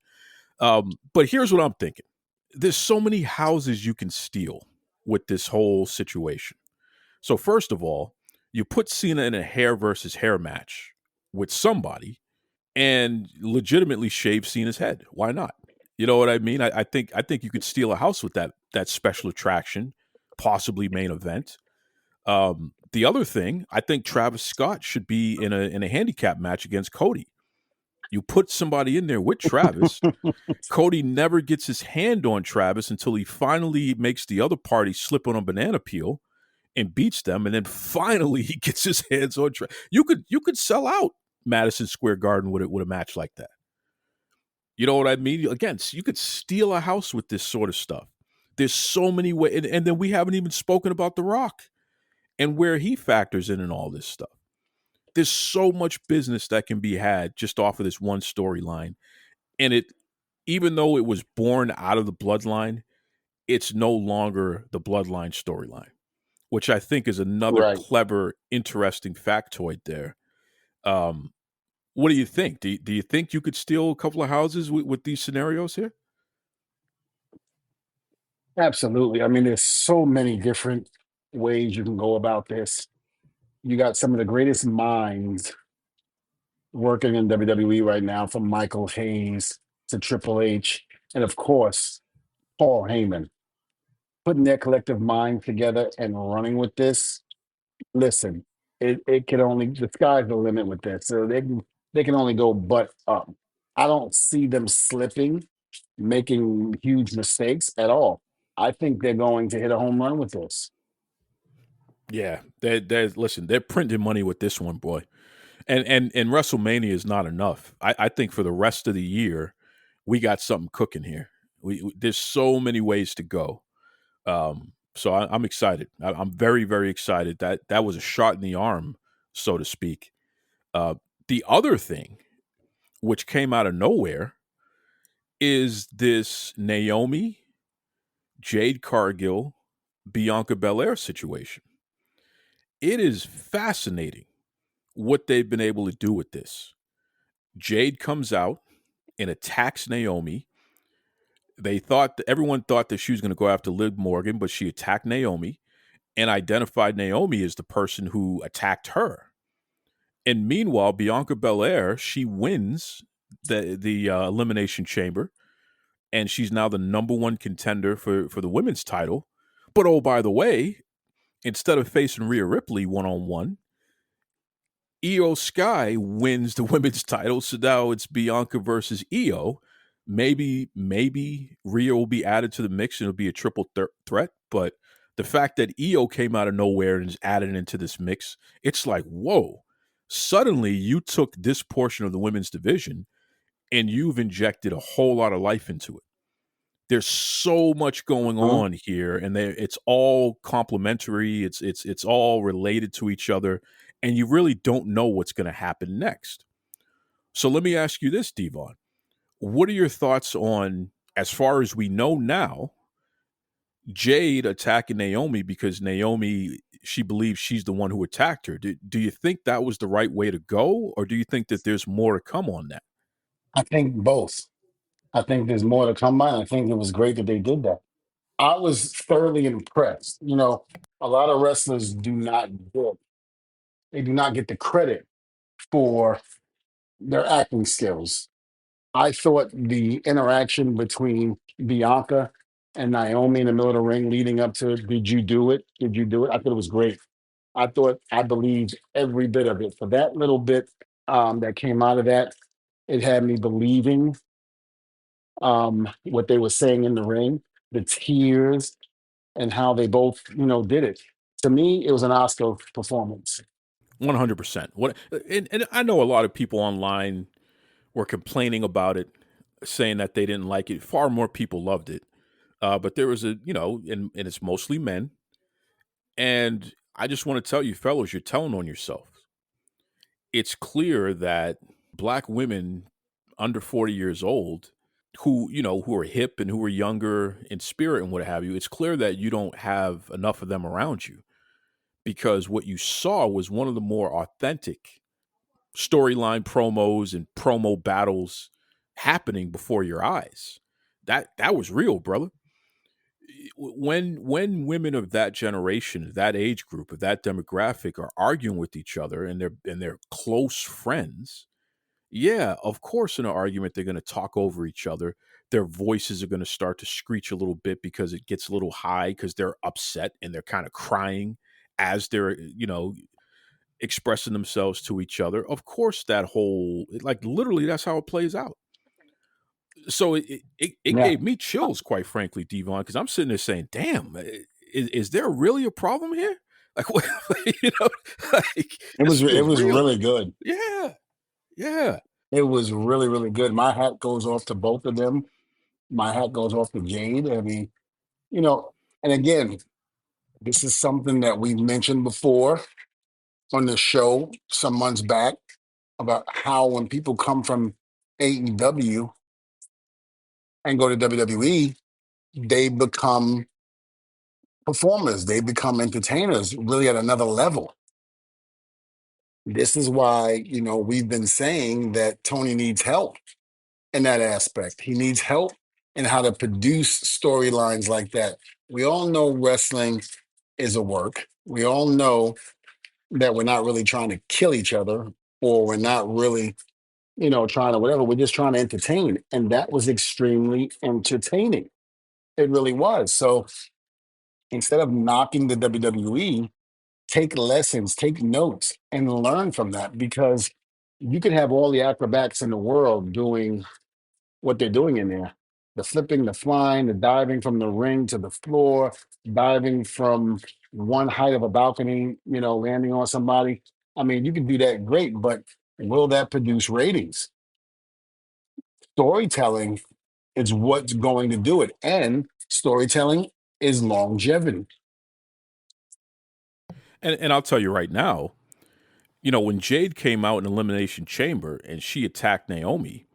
But here's what I'm thinking: there's so many houses you can steal with this whole situation. So first of all, you put Cena in a hair versus hair match with somebody and legitimately shave Cena's head. Why not? You know what I mean? I think you could steal a house with that special attraction, possibly main event. The other thing, I think Travis Scott should be in a handicap match against Cody. You put somebody in there with Travis. Cody never gets his hand on Travis until he finally makes the other party slip on a banana peel. and beats them, and then finally he gets his hands on track. You could sell out Madison Square Garden with a match like that. You know what I mean? Again, you could steal a house with this sort of stuff. There's so many ways, and then we haven't even spoken about The Rock and where he factors in all this stuff. There's so much business that can be had just off of this one storyline, and it, even though it was born out of the bloodline, it's no longer the bloodline storyline, which I think is another Right. clever, interesting factoid there. Um, what do you think? Do you think you could steal a couple of houses with these scenarios here? Absolutely. I mean, there's so many different ways you can go about this. You got some of the greatest minds working in WWE right now, from Michael Hayes to Triple H, and of course, Paul Heyman, putting their collective mind together and running with this. Listen, it can only, the sky's the limit with this. So they can only go but up. I don't see them slipping, making huge mistakes at all. I think they're going to hit a home run with this. Yeah, they listen. They're printing money with this one, boy. And WrestleMania is not enough. I think for the rest of the year, we got something cooking here. There's so many ways to go. So I'm excited. I'm very, very excited. That was a shot in the arm, so to speak. Uh, the other thing, which came out of nowhere, is this Naomi, Jade Cargill, Bianca Belair situation. It is fascinating what they've been able to do with this. Jade comes out and attacks Naomi. Everyone thought that she was going to go after Liv Morgan, but she attacked Naomi and identified Naomi as the person who attacked her. And meanwhile, Bianca Belair, she wins the Elimination Chamber, and she's now the number one contender for the women's title. But oh, by the way, instead of facing Rhea Ripley 1-on-1, Io Sky wins the women's title, so now it's Bianca versus Io. Maybe Rhea will be added to the mix and it'll be a triple threat. But the fact that Io came out of nowhere and is added into this mix, it's like, whoa. Suddenly you took this portion of the women's division and you've injected a whole lot of life into it. There's so much going Huh? on here, and it's all complementary. It's all related to each other, and you really don't know what's going to happen next. So let me ask you this, Devon. What are your thoughts on, as far as we know now, Jade attacking Naomi because Naomi, she believes she's the one who attacked her? Do you think that was the right way to go, or do you think that there's more to come on that? I think both. I think there's more to come by. And I think it was great that they did that. I was thoroughly impressed. A lot of wrestlers do not get the credit for their acting skills. I thought the interaction between Bianca and Naomi in the middle of the ring leading up to, did you do it? Did you do it? I thought it was great. I believed every bit of it. For that little bit that came out of that, it had me believing what they were saying in the ring, the tears, and how they both, did it. To me, it was an Oscar performance. 100%. And I know a lot of people online were complaining about it, saying that they didn't like it. Far more people loved it. But there was and it's mostly men. And I just want to tell you, fellows, you're telling on yourself. It's clear that black women under 40 years old who are hip and who are younger in spirit and what have you, it's clear that you don't have enough of them around you, because what you saw was one of the more authentic storyline promos and promo battles happening before your eyes. That was real, brother. When women of that generation, that age group, of that demographic are arguing with each other and they're close friends, yeah, of course in an argument they're going to talk over each other. Their voices are going to start to screech a little bit because it gets a little high because they're upset and they're kind of crying as they're, expressing themselves to each other. Of course, that whole, like, literally, that's how it plays out. So it Yeah. gave me chills, quite frankly, Devon, because I'm sitting there saying, "Damn, is there really a problem here? Like, what, you know, like It this was feels real. really good. Yeah, yeah. It was really, really good. My hat goes off to both of them. My hat goes off to Jade. I mean, you know, and again, this is something that we mentioned before on the show some months back about how when people come from AEW and go to WWE, they become performers, they become entertainers really at another level. This is why, we've been saying that Tony needs help in that aspect. He needs help in how to produce storylines like that. We all know wrestling is a work. We all know that we're not really trying to kill each other, or we're not really, trying to whatever. We're just trying to entertain. And that was extremely entertaining. It really was. So instead of knocking the WWE, take lessons, take notes, and learn from that, because you could have all the acrobats in the world doing what they're doing in there. The flipping, the flying, the diving from the ring to the floor, diving from one height of a balcony, landing on somebody. I mean, you can do that great, but will that produce ratings? Storytelling is what's going to do it. And storytelling is longevity. And I'll tell you right now, when Jade came out in Elimination Chamber and she attacked Naomi,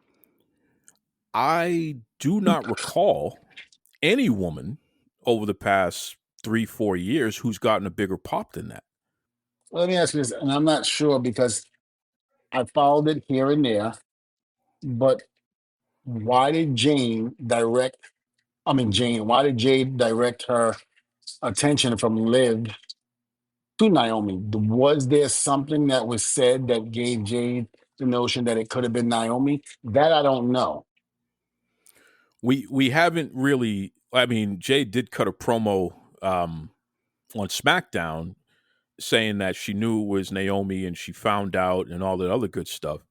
I do not recall any woman over the past 3-4 years who's gotten a bigger pop than that. Let me ask you this, and I'm not sure because I followed it here and there, but why did why did Jade direct her attention from Liv to Naomi? Was there something that was said that gave Jade the notion that it could have been Naomi? That I don't know. We haven't really. I mean, Jade did cut a promo on SmackDown saying that she knew it was Naomi and she found out and all that other good stuff.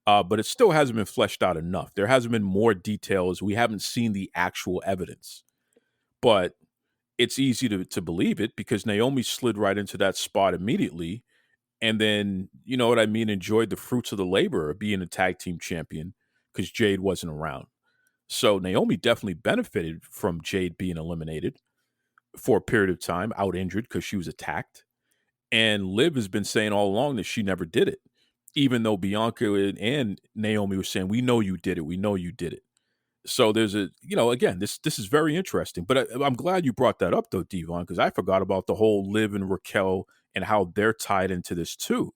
But it still hasn't been fleshed out enough. There hasn't been more details. We haven't seen the actual evidence. But it's easy to believe it because Naomi slid right into that spot immediately. And then, you know what I mean, enjoyed the fruits of the labor of being a tag team champion because Jade wasn't around. So Naomi definitely benefited from Jade being eliminated for a period of time, out injured because she was attacked. And Liv has been saying all along that she never did it, even though Bianca and Naomi were saying, "We know you did it. We know you did it." So there's again, this is very interesting. But I'm glad you brought that up, though, Devon, because I forgot about the whole Liv and Raquel and how they're tied into this too.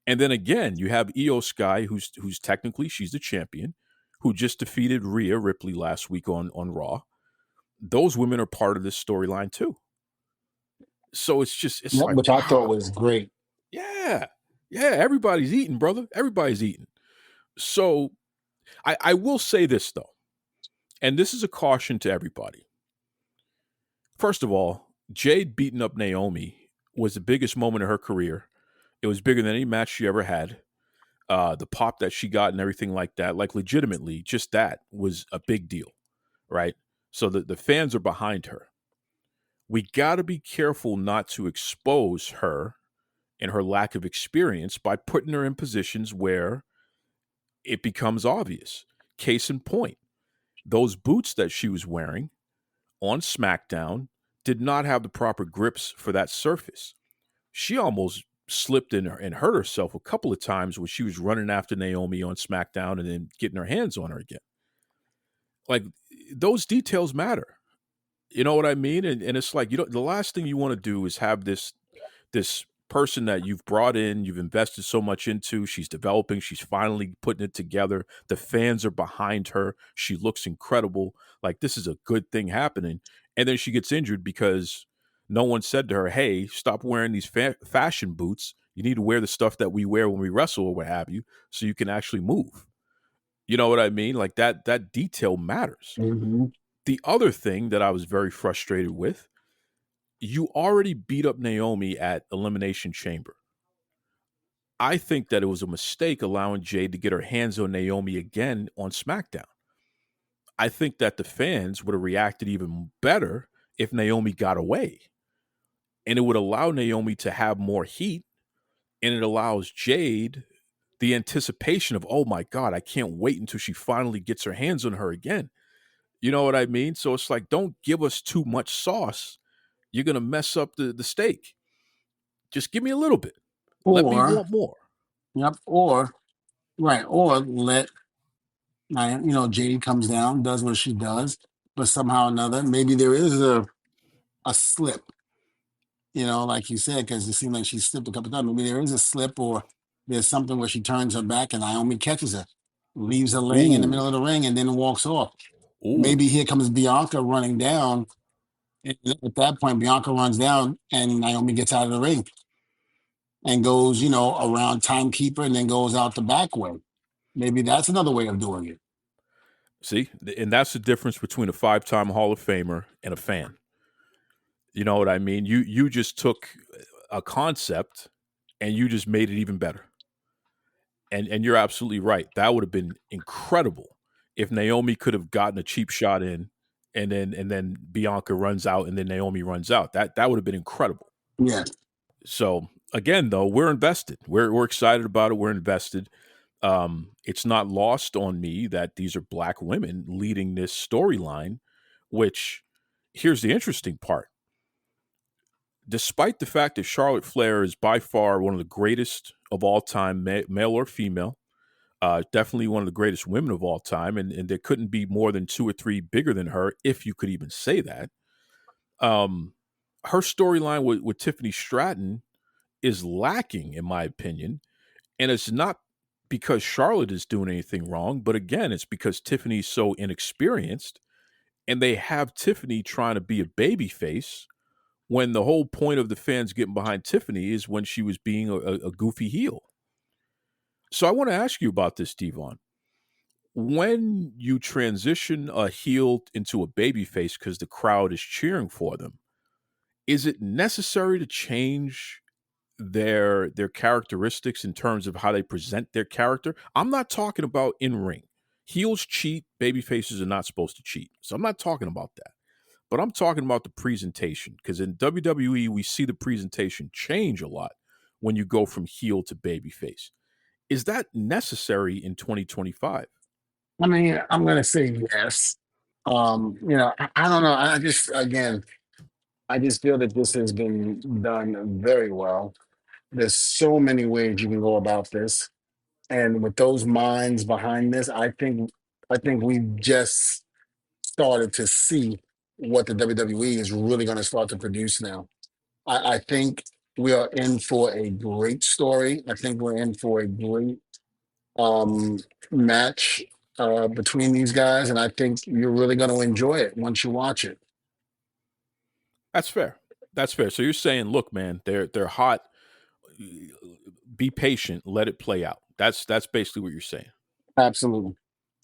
And then again, you have Io Sky, who's technically she's the champion, who just defeated Rhea Ripley last week on Raw. Those women are part of this storyline too. So it's Yep, like, which I thought wow, was great. yeah, yeah. Everybody's eating, brother. Everybody's eating. So I will say this though, and this is a caution to everybody. First of all, Jade beating up Naomi was the biggest moment of her career. It was bigger than any match she ever had. The pop that she got and everything like that, like legitimately, just that was a big deal, right? So the fans are behind her. We got to be careful not to expose her and her lack of experience by putting her in positions where it becomes obvious. Case in point, those boots that she was wearing on SmackDown did not have the proper grips for that surface. She almost slipped and hurt herself a couple of times when she was running after Naomi on SmackDown and then getting her hands on her again. Like, those details matter. You know what I mean? And it's like, the last thing you want to do is have this person that you've brought in, you've invested so much into, she's developing, she's finally putting it together. The fans are behind her. She looks incredible. Like, this is a good thing happening. And then she gets injured because no one said to her, "Hey, stop wearing these fashion boots. You need to wear the stuff that we wear when we wrestle or what have you so you can actually move." You know what I mean? Like, that detail matters. Hmm. The other thing that I was very frustrated with, you already beat up Naomi at Elimination Chamber. I think that it was a mistake allowing Jade to get her hands on Naomi again on SmackDown. I think that the fans would have reacted even better if Naomi got away. and it would allow Naomi to have more heat, and it allows Jade the anticipation of, oh my God, I can't wait until she finally gets her hands on her again. You know what I mean? So it's like, don't give us too much sauce. You're going to mess up the steak. Just give me a little bit. Let me Or, want more. yep, or, right, or let, Jade comes down, does what she does, but somehow or another, maybe there is a slip, like you said, because it seemed like she slipped a couple times. Maybe there is a slip, or there's something where she turns her back and Naomi catches her, leaves her laying in the Ooh, middle of the ring, and then walks off. ooh. Maybe here comes Bianca running down. And at that point, Bianca runs down and Naomi gets out of the ring and goes, around timekeeper and then goes out the back way. Maybe that's another way of doing it. See, and that's the difference between a 5-time Hall of Famer and a fan. You know what I mean? You just took a concept and you just made it even better. And you're absolutely right. That would have been incredible if Naomi could have gotten a cheap shot in, and then Bianca runs out and then Naomi runs out. That would have been incredible. Yeah. So again, though, we're invested. We're excited about it. We're invested. It's not lost on me that these are black women leading this storyline. Which, here's the interesting part. Despite the fact that Charlotte Flair is by far one of the greatest of all time, male or female, definitely one of the greatest women of all time, and there couldn't be more than 2 or 3 bigger than her, if you could even say that. Um, Her storyline with Tiffany Stratton is lacking, in my opinion, and it's not because Charlotte is doing anything wrong, but again, it's because Tiffany's so inexperienced, and they have Tiffany trying to be a baby face when the whole point of the fans getting behind Tiffany is when she was being a goofy heel. So I want to ask you about this, Devon. When you transition a heel into a baby face because the crowd is cheering for them, is it necessary to change their characteristics in terms of how they present their character? I'm not talking about in ring. Heels cheat, baby faces are not supposed to cheat. So I'm not talking about that. But I'm talking about the presentation, because in WWE we see the presentation change a lot when you go from heel to babyface. Is that necessary in 2025? I mean, I'm going to say yes. I don't know. I just feel that this has been done very well. There's so many ways you can go about this. And with those minds behind this, I think we've just started to see what the WWE is really going to start to produce now. I think we are in for a great story. I think we're in for a great um, match between these guys, and I think you're really going to enjoy it once you watch it. That's fair. That's fair. So you're saying, look, man, they're hot. Be patient. Let it play out. That's basically what you're saying. Absolutely.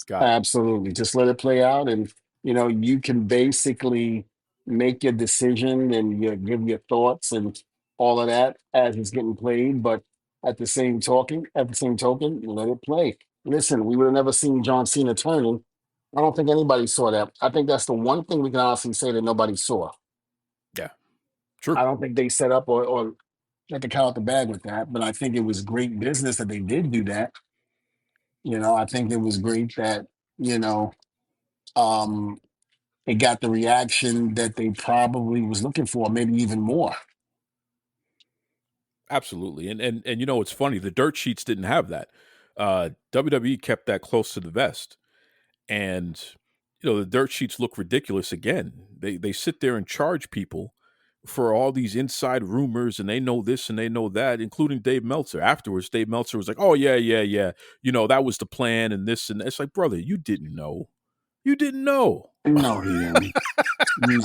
Got it. Absolutely. Just let it play out, and you can basically make your decision and you give your thoughts and all of that as it's getting played. But at the same token, let it play. Listen, we would have never seen John Cena turning. I don't think anybody saw that. I think that's the one thing we can honestly say that nobody saw. Yeah. True. I don't think they set up or let the cat out the bag with that. But I think it was great business that they did do that. I think it was great that you know. Um, it got the reaction that they probably was looking for, maybe even more. Absolutely. And it's funny. The dirt sheets didn't have that. WWE kept that close to the vest. And the dirt sheets look ridiculous again. They sit there and charge people for all these inside rumors, and they know this and they know that, including Dave Meltzer. Afterwards, Dave Meltzer was like, "Oh yeah, yeah, yeah. That was the plan and this and that." It's like, brother, you didn't know. You didn't know. No, he didn't. No,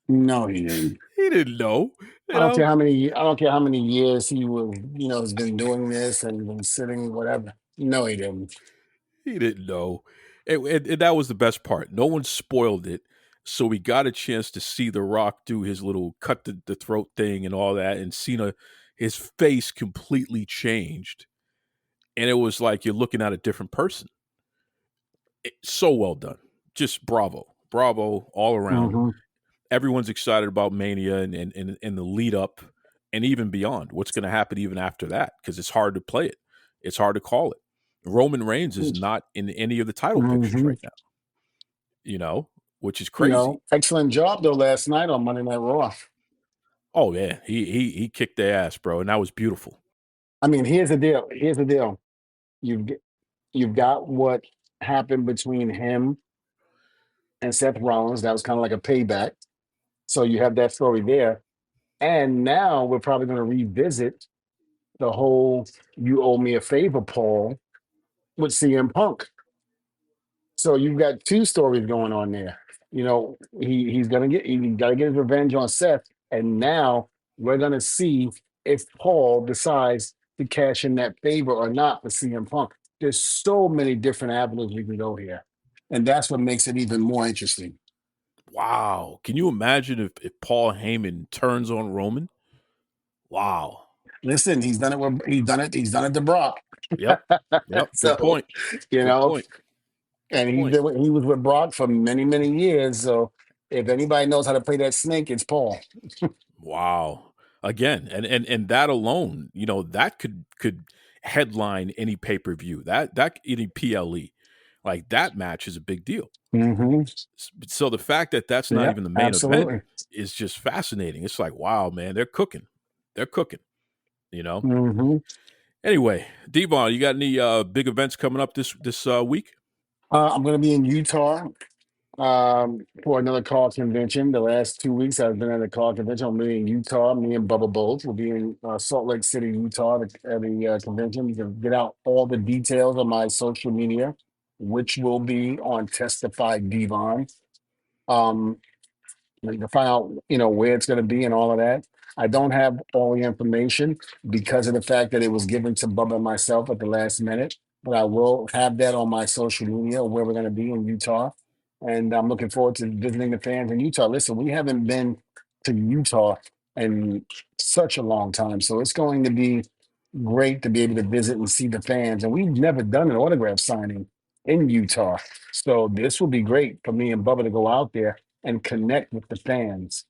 no, he didn't. He didn't know. I don't care how many. I don't care how many years he was. Has been doing this and been sitting whatever. No, he didn't. He didn't know. And that was the best part. No one spoiled it. So we got a chance to see The Rock do his little cut the throat thing and all that. And Cena, his face completely changed. And it was like you're looking at a different person. So well done. Just bravo. Bravo all around. Hmm. everyone's excited about Mania and the lead up and even beyond. What's going to happen even after that? Because it's hard to play it. It's hard to call it. Roman Reigns is not in any of the title pictures Hmm. right now, which is crazy. Excellent job though last night on Monday Night Raw. Oh yeah, he kicked their ass, bro, and that was beautiful. I mean, here's the deal. Here's the deal. You've got what happened between him and Seth Rollins. That was kind of like a payback. So you have that story there. And now we're probably going to revisit the whole "you owe me a favor" Paul with CM Punk. So you've got two stories going on there. He's got to get his revenge on Seth, and now we're gonna see if Paul decides to cash in that favor or not for CM Punk. There's so many different avenues we can go here, and that's what makes it even more interesting. Wow, can you imagine if Paul Heyman turns on Roman? Wow. Listen, he's done it. He's done it to Brock. Yep. Good So point. you Good know, point. and Good he point. he was with Brock for many, many years. So if anybody knows how to play that snake, it's Paul. Wow. Again, and that alone, that could headline any pay-per-view. That any PLE. Like that match is a big deal. Mm-hmm. So the fact that that's not Yeah, even the main absolutely. event is just fascinating. It's like, wow, man, they're cooking. They're cooking. Mm-hmm. Anyway, Devon, you got any big events coming up this week? I'm going to be in Utah for another call convention. The last 2 weeks I've been at a call convention. I'm in Utah. Me and Bubba both will be in Salt Lake City, Utah at the convention. You can get out all the details on my social media, which will be on Testify Devon. To find out, where it's going to be and all of that. I don't have all the information because of the fact that it was given to Bubba and myself at the last minute, but I will have that on my social media where we're going to be in Utah. And I'm looking forward to visiting the fans in Utah. Listen, we haven't been to Utah in such a long time, so it's going to be great to be able to visit and see the fans. And we've never done an autograph signing in Utah. So this will be great for me and Bubba to go out there and connect with the fans.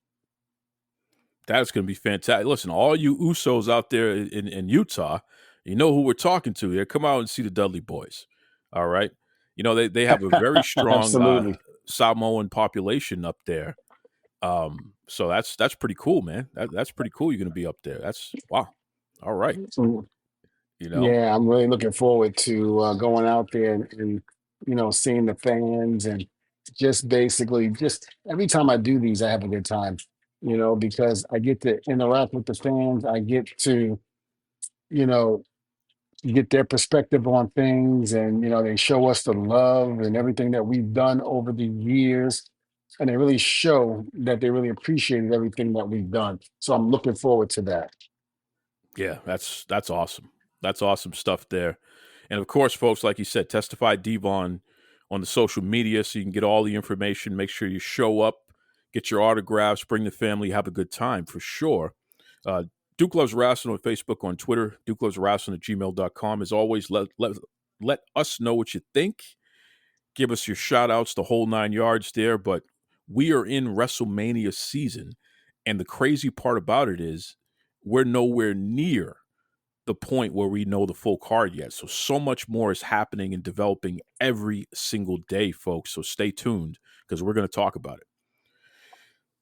That's going to be fantastic. Listen, all you Usos out there in Utah, you know who we're talking to here. Come out and see the Dudley Boys. All right. They have a very strong Absolutely. Samoan population up there. So that's pretty cool, man. That's pretty cool. You're going to be up there. That's wow. All right. Yeah, I'm really looking forward to going out there and seeing the fans and just basically just every time I do these, I have a good time, because I get to interact with the fans. I get to, you know, get their perspective on things, and they show us the love and everything that we've done over the years, and they really show that they really appreciated everything that we've done. So I'm looking forward to that. Yeah, that's awesome. That's awesome stuff there. And of course, folks, like you said, Testify Devon on the social media so you can get all the information. Make sure you show up, get your autographs, bring the family, have a good time for sure. Duke Loves Wrestling on Facebook, on Twitter, DukeLovesWrestling@gmail.com. As always, let us know what you think. Give us your shout outs, the whole 9 yards there. But we are in WrestleMania season. And the crazy part about it is we're nowhere near the point where we know the full card yet. So much more is happening and developing every single day, folks. So stay tuned because we're going to talk about it.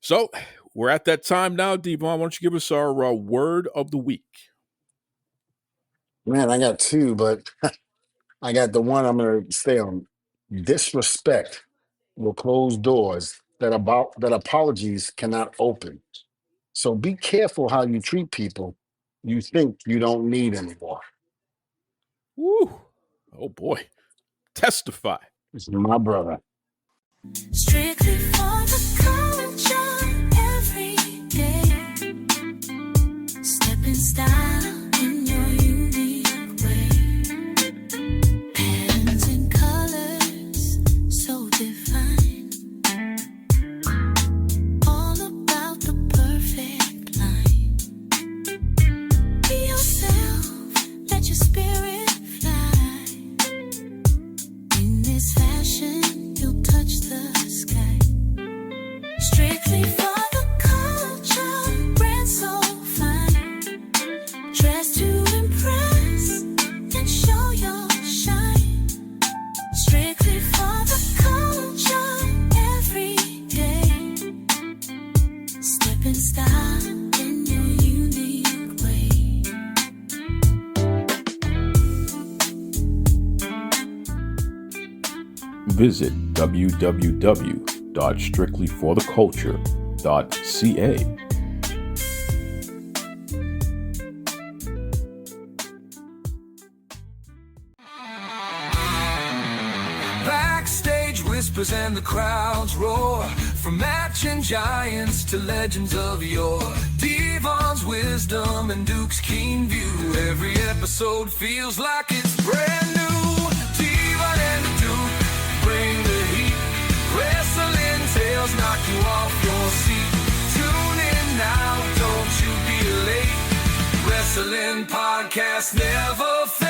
So we're at that time now, Devon. Why don't you give us our word of the week? Man, I got two, but I got the one I'm going to stay on. Disrespect will close doors that apologies cannot open. So be careful how you treat people you think you don't need anymore. Woo! Oh boy, testify. This is my brother. Strictly for the culture every day. Stepping style in your unique way. Patterns and colors so defined. All about the perfect line. Be yourself, let your spirit fly. In this fashion, you'll touch the sky. visit www.strictlyfortheculture.ca. Backstage whispers and the crowds roar, from matching giants to legends of yore. Devon's wisdom and Duke's keen view, every episode feels like it's brand new. Devon and the Duke bring the heat, wrestling tales knock you off your seat. Tune in now, don't you be late. Wrestling podcast never fails.